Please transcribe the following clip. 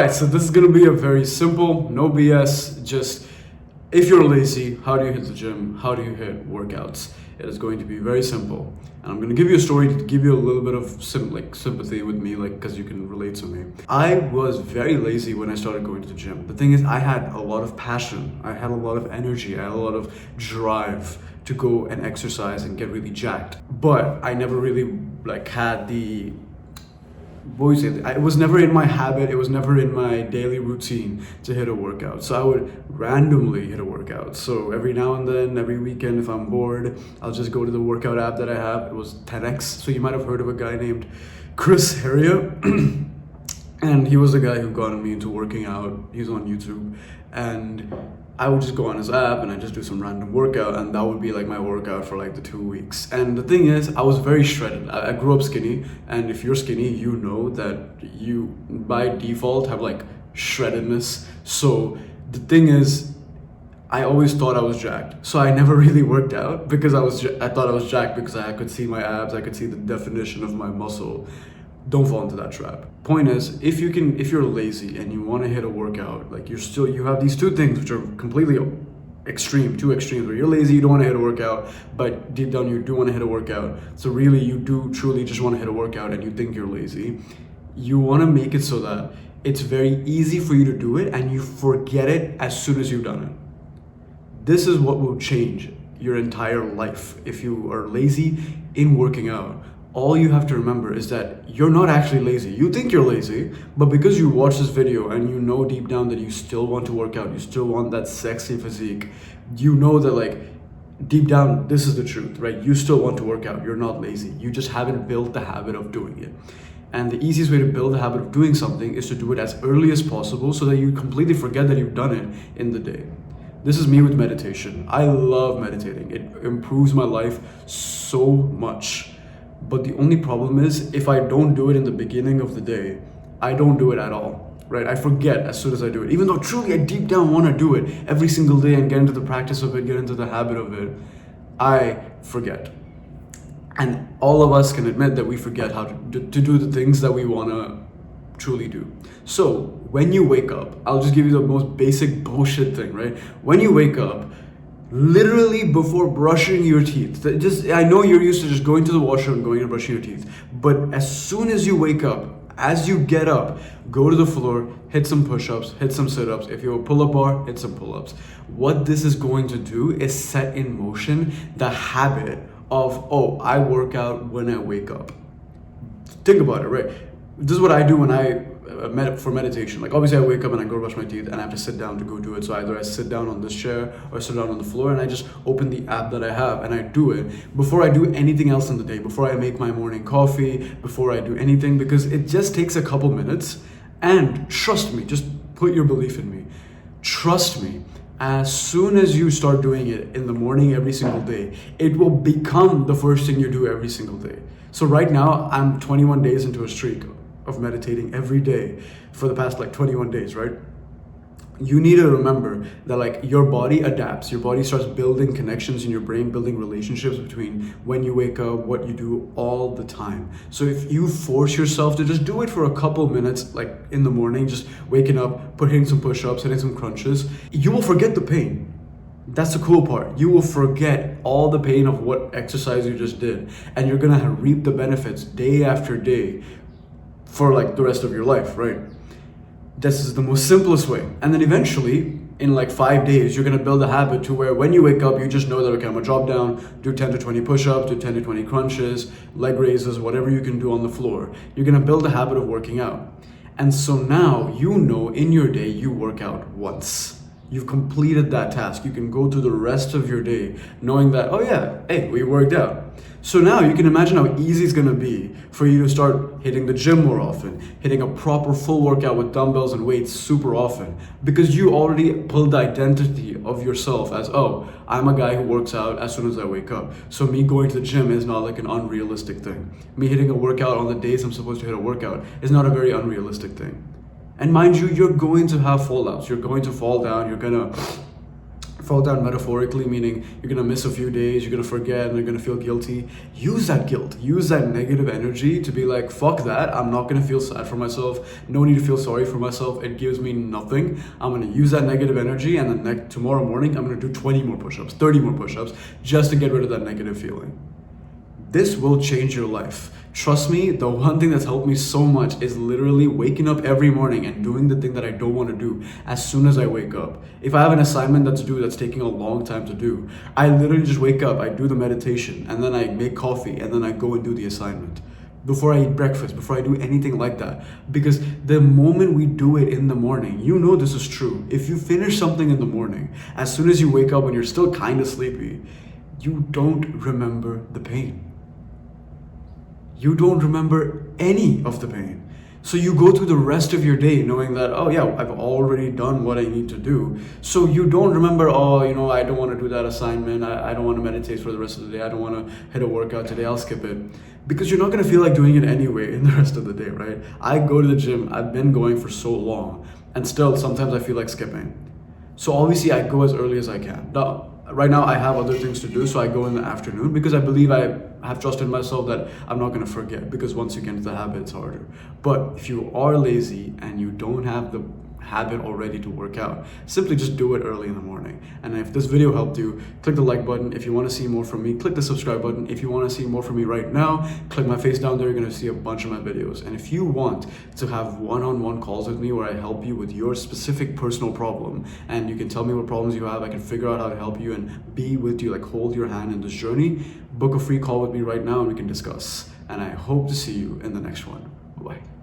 Alright, so this is gonna be a very simple, no BS, just if you're lazy, how do you hit the gym? How do you hit workouts? It is going to be very simple. And I'm gonna give you a story to give you a little bit of sympathy with me, because you can relate to me. I was very lazy when I started going to the gym. The thing is, I had a lot of passion, I had a lot of energy, I had a lot of drive to go and exercise and get really jacked. But I never really had the it was never in my habit, it was never in my daily routine to hit a workout. So I would randomly hit a workout. So every now and then, every weekend, if I'm bored, I'll just go to the workout app that I have. It was 10X. So you might have heard of a guy named Chris Heria. And he was the guy who got me into working out. He's on YouTube. And I would just go on his app and I just do some random workout, and that would be my workout for the 2 weeks. And the thing is, I was very shredded. I grew up skinny, and if you're skinny, you know that you by default have shreddedness. So the thing is, I always thought I was jacked. So I never really worked out because I thought I was jacked because I could see my abs, I could see the definition of my muscle. Don't fall into that trap. Point is, if you're lazy and you want to hit a workout, you have these two things which are completely two extremes, where you're lazy, you don't want to hit a workout, but deep down you do want to hit a workout. So really you do truly just want to hit a workout and you think you're lazy. You want to make it so that it's very easy for you to do it and you forget it as soon as you've done it. This is what will change your entire life if you are lazy in working out. All you have to remember is that you're not actually lazy. You think you're lazy, but because you watch this video and you know deep down that you still want to work out, you still want that sexy physique, you know that deep down, this is the truth, right? You still want to work out. You're not lazy. You just haven't built the habit of doing it. And the easiest way to build the habit of doing something is to do it as early as possible so that you completely forget that you've done it in the day. This is me with meditation. I love meditating. It improves my life so much. But the only problem is, if I don't do it in the beginning of the day, I don't do it at all, right? I forget as soon as I do it. Even though truly I deep down want to do it every single day and get into the practice of it, get into the habit of it, I forget. And all of us can admit that we forget how to do the things that we want to truly do. So when you wake up, I'll just give you the most basic bullshit thing, right? When you wake up, literally before brushing your teeth, I know you're used to just going to the washroom and going and brushing your teeth, but as soon as you wake up, as you get up, go to the floor, hit some push-ups, hit some sit-ups. If you have a pull-up bar, hit some pull-ups. What this is going to do is set in motion the habit of, oh, I work out when I wake up. Think about it, right? This is what I do when I for meditation. Obviously I wake up and I go brush my teeth and I have to sit down to go do it. So either I sit down on this chair or sit down on the floor and I just open the app that I have and I do it before I do anything else in the day, before I make my morning coffee, before I do anything, because it just takes a couple minutes. And trust me, just put your belief in me. Trust me, as soon as you start doing it in the morning every single day, it will become the first thing you do every single day. So right now I'm 21 days into a streak of meditating every day for the past 21 days, right? You need to remember that your body adapts, your body starts building connections in your brain, building relationships between when you wake up, what you do all the time. So if you force yourself to just do it for a couple minutes, in the morning, just waking up, hitting some push-ups, hitting some crunches, you will forget the pain. That's the cool part. You will forget all the pain of what exercise you just did, and you're gonna reap the benefits day after day for the rest of your life, right? This is the most simplest way. And then eventually, in 5 days, you're gonna build a habit to where when you wake up, you just know that, okay, I'm gonna drop down, do 10 to 20 push-ups, do 10 to 20 crunches, leg raises, whatever you can do on the floor. You're gonna build a habit of working out. And so now, you know in your day, you work out once. You've completed that task. You can go through the rest of your day knowing that, oh yeah, hey, we worked out. So now you can imagine how easy it's gonna be for you to start hitting the gym more often, hitting a proper full workout with dumbbells and weights super often, because you already built the identity of yourself as, oh, I'm a guy who works out as soon as I wake up. So me going to the gym is not an unrealistic thing. Me hitting a workout on the days I'm supposed to hit a workout is not a very unrealistic thing. And mind you, you're going to have fallouts. You're going to fall down. You're gonna fall down metaphorically, meaning you're gonna miss a few days, you're gonna forget, and you're gonna feel guilty. Use that guilt, use that negative energy to be like, fuck that, I'm not gonna feel sad for myself, no need to feel sorry for myself, it gives me nothing. I'm gonna use that negative energy, and then tomorrow morning, I'm gonna do 20 more push-ups, 30 more push-ups, just to get rid of that negative feeling. This will change your life. Trust me, the one thing that's helped me so much is literally waking up every morning and doing the thing that I don't want to do as soon as I wake up. If I have an assignment that's due that's taking a long time to do, I literally just wake up, I do the meditation, and then I make coffee, and then I go and do the assignment. Before I eat breakfast, before I do anything like that. Because the moment we do it in the morning, you know this is true. If you finish something in the morning, as soon as you wake up when you're still kind of sleepy, you don't remember the pain. You don't remember any of the pain. So you go through the rest of your day knowing that, oh yeah, I've already done what I need to do. So you don't remember, oh, I don't want to do that assignment. I don't want to meditate for the rest of the day. I don't want to hit a workout today. I'll skip it. Because you're not going to feel like doing it anyway in the rest of the day, right? I go to the gym. I've been going for so long. And still, sometimes I feel like skipping. So obviously, I go as early as I can. Now, right now, I have other things to do, so I go in the afternoon because I believe I have trust in myself that I'm not going to forget, because once you get into the habit, it's harder. But if you are lazy and you don't have the habit already to work out, simply just do it early in the morning. And if this video helped you, click the like button. If you want to see more from me, click the subscribe button. If you want to see more from me right now, click my face down there. You're going to see a bunch of my videos. And if you want to have one-on-one calls with me where I help you with your specific personal problem, and you can tell me what problems you have, I can figure out how to help you and be with you, like hold your hand in this journey, book a free call with me right now and we can discuss. And I hope to see you in the next one. Bye-bye.